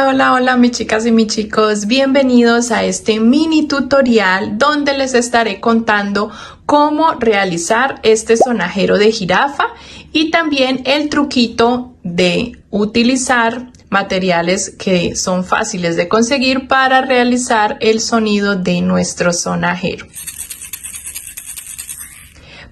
Hola mis chicas y mis chicos, bienvenidos a este mini tutorial donde les estaré contando cómo realizar este sonajero de jirafa y también el truquito de utilizar materiales que son fáciles de conseguir para realizar el sonido de nuestro sonajero,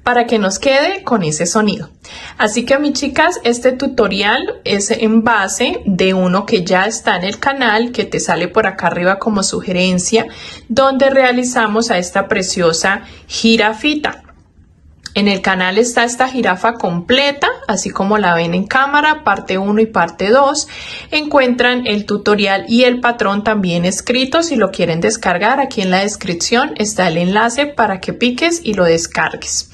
para que nos quede con ese sonido. Así que mis chicas, este tutorial es en base de uno que ya está en el canal, que te sale por acá arriba como sugerencia, donde realizamos a esta preciosa jirafita. En el canal está esta jirafa completa, así como la ven en cámara, parte 1 y parte 2. Encuentran el tutorial y el patrón también escritos. Si lo quieren descargar, aquí en la descripción está el enlace para que piques y lo descargues.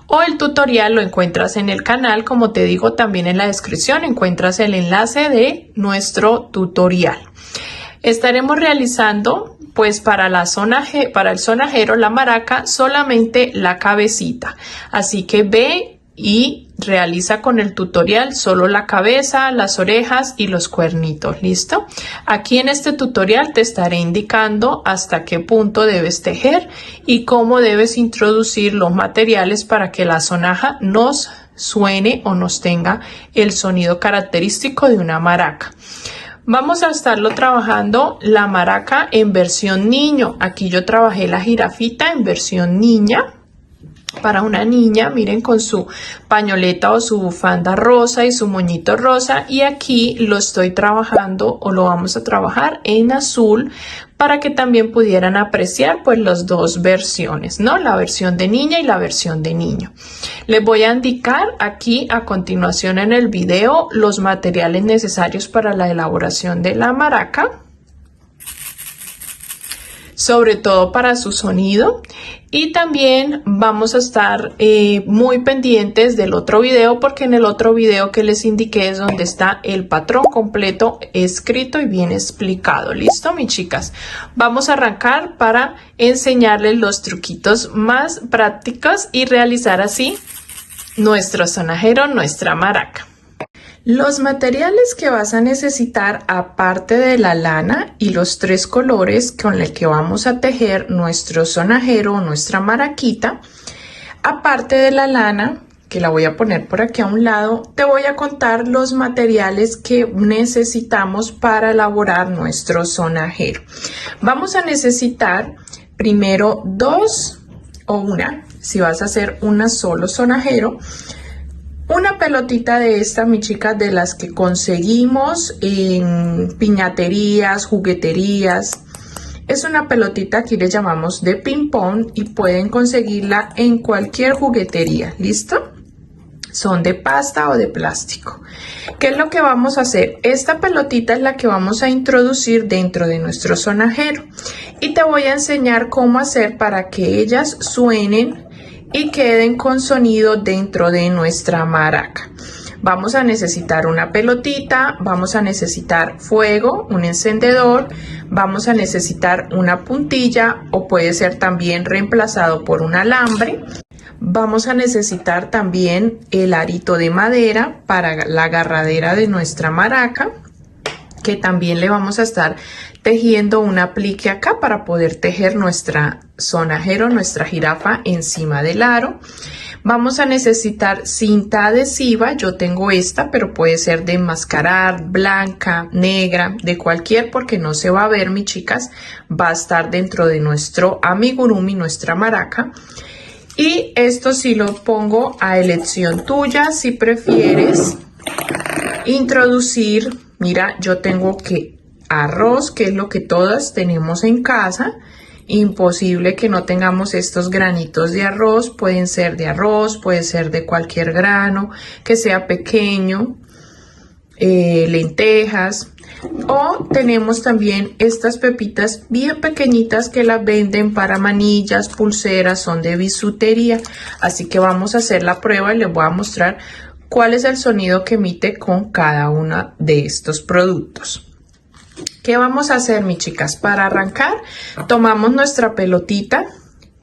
O el tutorial lo encuentras en el canal, como te digo, también en la descripción encuentras el enlace de nuestro tutorial. Estaremos realizando pues para el sonajero, la maraca, solamente la cabecita. Así que ve y realiza con el tutorial solo la cabeza, las orejas y los cuernitos. ¿Listo? Aquí en este tutorial te estaré indicando hasta qué punto debes tejer y cómo debes introducir los materiales para que la sonaja nos suene o nos tenga el sonido característico de una maraca. Vamos a estarlo trabajando la maraca en versión niño. Aquí yo trabajé la jirafita en versión niña. Para una niña, miren, con su pañoleta o su bufanda rosa y su moñito rosa, y aquí lo estoy trabajando o lo vamos a trabajar en azul para que también pudieran apreciar pues las dos versiones, ¿no? La versión de niña y la versión de niño. Les voy a indicar aquí a continuación en el video los materiales necesarios para la elaboración de la maraca, sobre todo para su sonido, y también vamos a estar muy pendientes del otro video, porque en el otro video que les indiqué es donde está el patrón completo escrito y bien explicado. ¿Listo, mis chicas? Vamos a arrancar para enseñarles los truquitos más prácticos y realizar así nuestro sonajero, nuestra maraca. Los materiales que vas a necesitar, aparte de la lana y los 3 colores con el que vamos a tejer nuestro sonajero o nuestra maraquita, aparte de la lana, que la voy a poner por aquí a un lado, te voy a contar los materiales que necesitamos para elaborar nuestro sonajero. Vamos a necesitar primero 2 o una, si vas a hacer una solo sonajero, una pelotita de esta, mis chicas, de las que conseguimos en piñaterías, jugueterías. Es una pelotita, aquí le llamamos de ping pong, y pueden conseguirla en cualquier juguetería. ¿Listo? Son de pasta o de plástico. ¿Qué es lo que vamos a hacer? Esta pelotita es la que vamos a introducir dentro de nuestro sonajero, y te voy a enseñar cómo hacer para que ellas suenen y queden con sonido dentro de nuestra maraca. Vamos a necesitar una pelotita, vamos a necesitar fuego, un encendedor, vamos a necesitar una puntilla, o puede ser también reemplazado por un alambre. Vamos a necesitar también el arito de madera para la agarradera de nuestra maraca, que también le vamos a estar tejiendo un aplique acá para poder tejer nuestra sonajero, nuestra jirafa encima del aro. Vamos a necesitar cinta adhesiva, yo tengo esta, pero puede ser de enmascarar, blanca, negra, de cualquier, porque no se va a ver, mis chicas, va a estar dentro de nuestro amigurumi, nuestra maraca. Y esto sí lo pongo a elección tuya, si prefieres introducir. Mira, yo tengo arroz, que es lo que todas tenemos en casa. Imposible que no tengamos estos granitos de arroz. Pueden ser de arroz, puede ser de cualquier grano que sea pequeño, lentejas. O tenemos también estas pepitas bien pequeñitas que las venden para manillas, pulseras, son de bisutería. Así que vamos a hacer la prueba y les voy a mostrar cuál es el sonido que emite con cada uno de estos productos. ¿Qué vamos a hacer, mis chicas? Para arrancar, tomamos nuestra pelotita,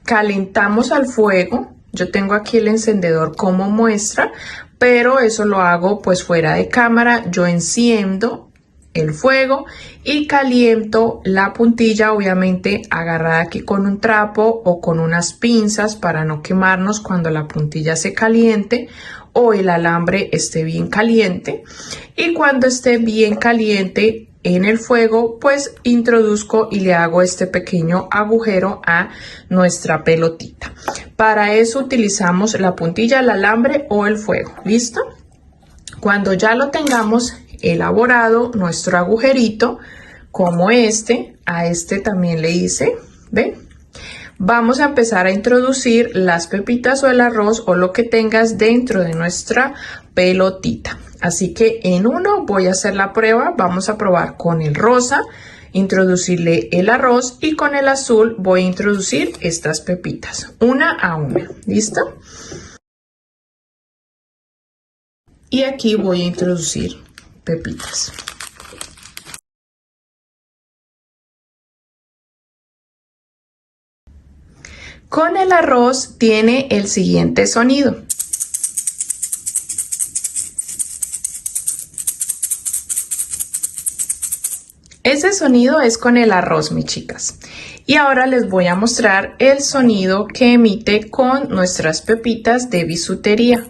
calentamos al fuego. Yo tengo aquí el encendedor como muestra, pero eso lo hago pues fuera de cámara. Yo enciendo el fuego y caliento la puntilla, obviamente agarrada aquí con un trapo o con unas pinzas para no quemarnos cuando la puntilla se caliente o el alambre esté bien caliente. Y cuando esté bien caliente en el fuego, pues introduzco y le hago este pequeño agujero a nuestra pelotita. Para eso utilizamos la puntilla, el alambre o el fuego. ¿Listo? Cuando ya lo tengamos elaborado nuestro agujerito, como a este también le hice, ¿ven? Vamos a empezar a introducir las pepitas o el arroz o lo que tengas dentro de nuestra pelotita. Así que en uno voy a hacer la prueba. Vamos a probar con el rosa, introducirle el arroz, y con el azul voy a introducir estas pepitas, una a una. ¿Listo? Y aquí voy a introducir pepitas. Con el arroz tiene el siguiente sonido. Ese sonido es con el arroz, mis chicas. Y ahora les voy a mostrar el sonido que emite con nuestras pepitas de bisutería.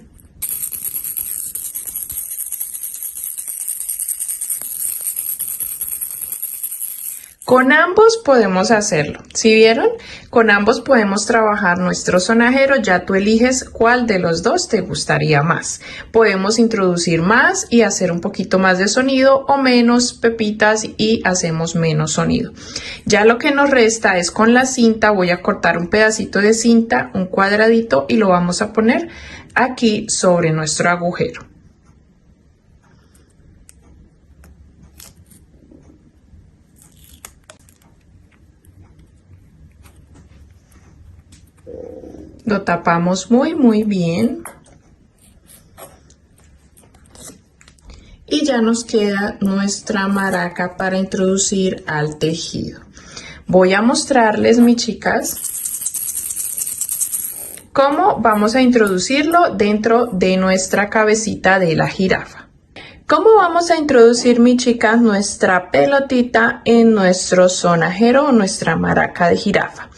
Con ambos podemos hacerlo. ¿Sí vieron? Con ambos podemos trabajar nuestro sonajero. Ya tú eliges cuál de los dos te gustaría más. Podemos introducir más y hacer un poquito más de sonido, o menos pepitas y hacemos menos sonido. Ya lo que nos resta es con la cinta. Voy a cortar un pedacito de cinta, un cuadradito, y lo vamos a poner aquí sobre nuestro agujero. Lo tapamos muy bien. Y ya nos queda nuestra maraca para introducir al tejido. Voy a mostrarles, mis chicas, cómo vamos a introducirlo dentro de nuestra cabecita de la jirafa. ¿Cómo vamos a introducir, mis chicas, nuestra pelotita en nuestro sonajero o nuestra maraca de jirafa?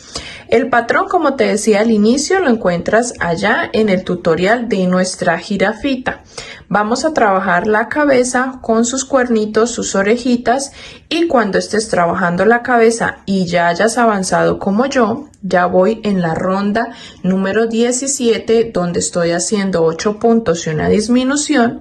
El patrón, como te decía al inicio, lo encuentras allá en el tutorial de nuestra jirafita. Vamos a trabajar la cabeza con sus cuernitos, sus orejitas, y cuando estés trabajando la cabeza y ya hayas avanzado como yo, ya voy en la ronda número 17, donde estoy haciendo 8 puntos y una disminución.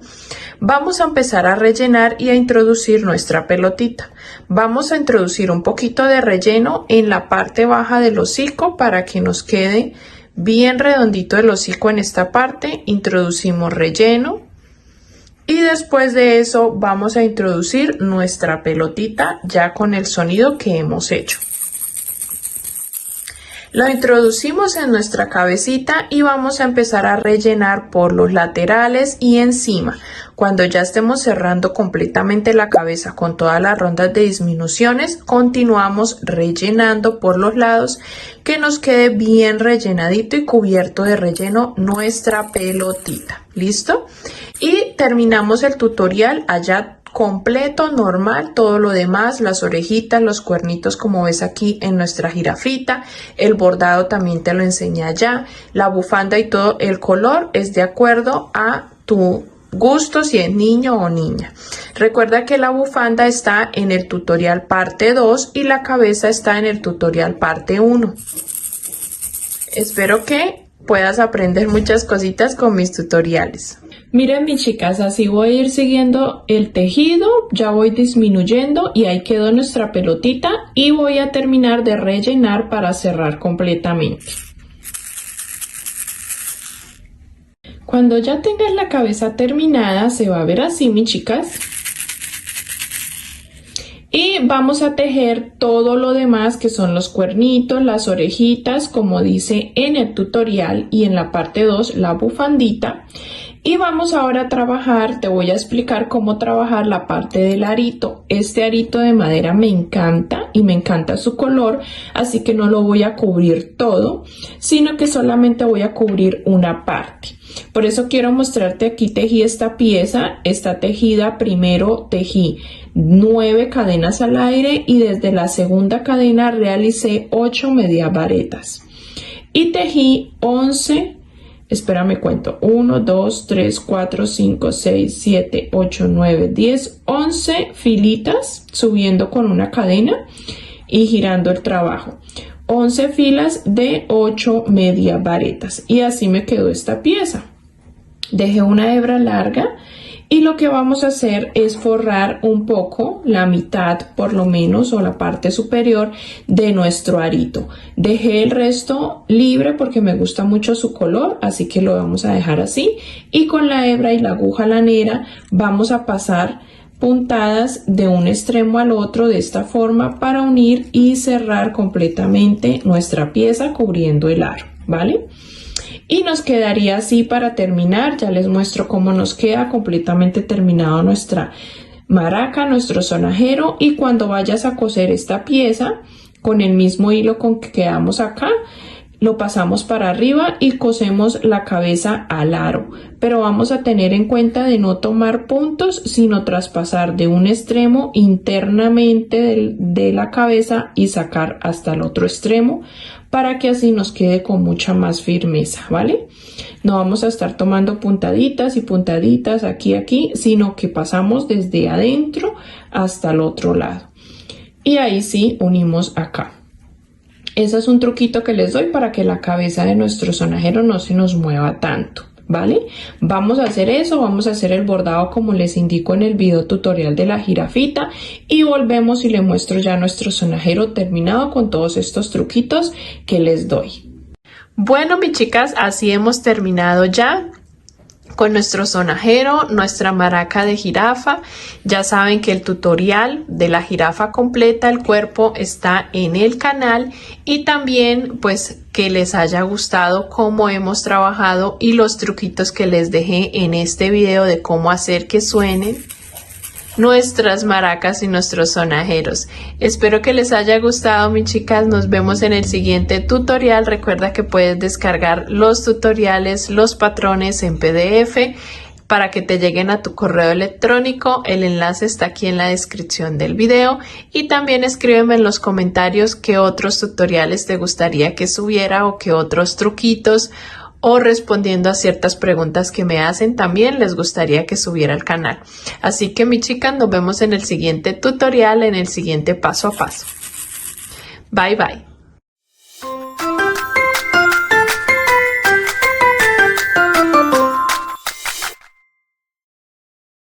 Vamos a empezar a rellenar y a introducir nuestra pelotita. Vamos a introducir un poquito de relleno en la parte baja del hocico para que nos quede bien redondito el hocico en esta parte. Introducimos relleno y después de eso vamos a introducir nuestra pelotita ya con el sonido que hemos hecho. Lo introducimos en nuestra cabecita y vamos a empezar a rellenar por los laterales y encima. Cuando ya estemos cerrando completamente la cabeza con todas las rondas de disminuciones, continuamos rellenando por los lados, que nos quede bien rellenadito y cubierto de relleno nuestra pelotita. ¿Listo? Y terminamos el tutorial allá completo, normal. Todo lo demás, las orejitas, los cuernitos, como ves aquí en nuestra jirafita, el bordado también te lo enseñé allá, la bufanda y todo el color es de acuerdo a tu gusto, si es niño o niña. Recuerda que la bufanda está en el tutorial parte 2 y la cabeza está en el tutorial parte 1. Espero que puedas aprender muchas cositas con mis tutoriales. Miren, mis chicas, así voy a ir siguiendo el tejido, ya voy disminuyendo y ahí quedó nuestra pelotita, y voy a terminar de rellenar para cerrar completamente. Cuando ya tengas la cabeza terminada, se va a ver así, mis chicas. Y vamos a tejer todo lo demás, que son los cuernitos, las orejitas, como dice en el tutorial, y en la parte 2 la bufandita. Y vamos ahora a trabajar, te voy a explicar cómo trabajar la parte del arito. Este arito de madera me encanta y me encanta su color, así que no lo voy a cubrir todo, sino que solamente voy a cubrir una parte. Por eso quiero mostrarte, aquí tejí esta pieza, está tejida, primero tejí 9 cadenas al aire y desde la segunda cadena realicé 8 medias varetas y tejí 11, espérame cuento, 1, 2, 3, 4, 5, 6, 7, 8, 9, 10, 11 filitas subiendo con una cadena y girando el trabajo. 11 filas de 8 medias varetas y así me quedó esta pieza. Dejé una hebra larga y lo que vamos a hacer es forrar un poco, la mitad por lo menos o la parte superior de nuestro arito. Dejé el resto libre porque me gusta mucho su color, así que lo vamos a dejar así y con la hebra y la aguja lanera vamos a pasar puntadas de un extremo al otro de esta forma para unir y cerrar completamente nuestra pieza cubriendo el aro, ¿vale? Y nos quedaría así para terminar. Ya les muestro cómo nos queda completamente terminado nuestra maraca, nuestro sonajero. Y cuando vayas a coser esta pieza con el mismo hilo con que quedamos acá, lo pasamos para arriba y cosemos la cabeza al aro, pero vamos a tener en cuenta de no tomar puntos, sino traspasar de un extremo internamente de la cabeza y sacar hasta el otro extremo para que así nos quede con mucha más firmeza, ¿vale? No vamos a estar tomando puntaditas y puntaditas aquí, sino que pasamos desde adentro hasta el otro lado y ahí sí unimos acá. Ese es un truquito que les doy para que la cabeza de nuestro sonajero no se nos mueva tanto, ¿vale? Vamos a hacer eso, vamos a hacer el bordado como les indico en el video tutorial de la jirafita y volvemos y les muestro ya nuestro sonajero terminado con todos estos truquitos que les doy. Bueno, mis chicas, así hemos terminado ya con nuestro sonajero, nuestra maraca de jirafa. Ya saben que el tutorial de la jirafa completa, el cuerpo, está en el canal y también pues que les haya gustado cómo hemos trabajado y los truquitos que les dejé en este video de cómo hacer que suenen nuestras maracas y nuestros sonajeros. Espero que les haya gustado, mis chicas. Nos vemos en el siguiente tutorial. Recuerda que puedes descargar los tutoriales, los patrones en PDF para que te lleguen a tu correo electrónico. El enlace está aquí en la descripción del video y también escríbeme en los comentarios qué otros tutoriales te gustaría que subiera o qué otros truquitos o respondiendo a ciertas preguntas que me hacen también les gustaría que subiera al canal. Así que, mis chicas, nos vemos en el siguiente tutorial, en el siguiente paso a paso. Bye bye.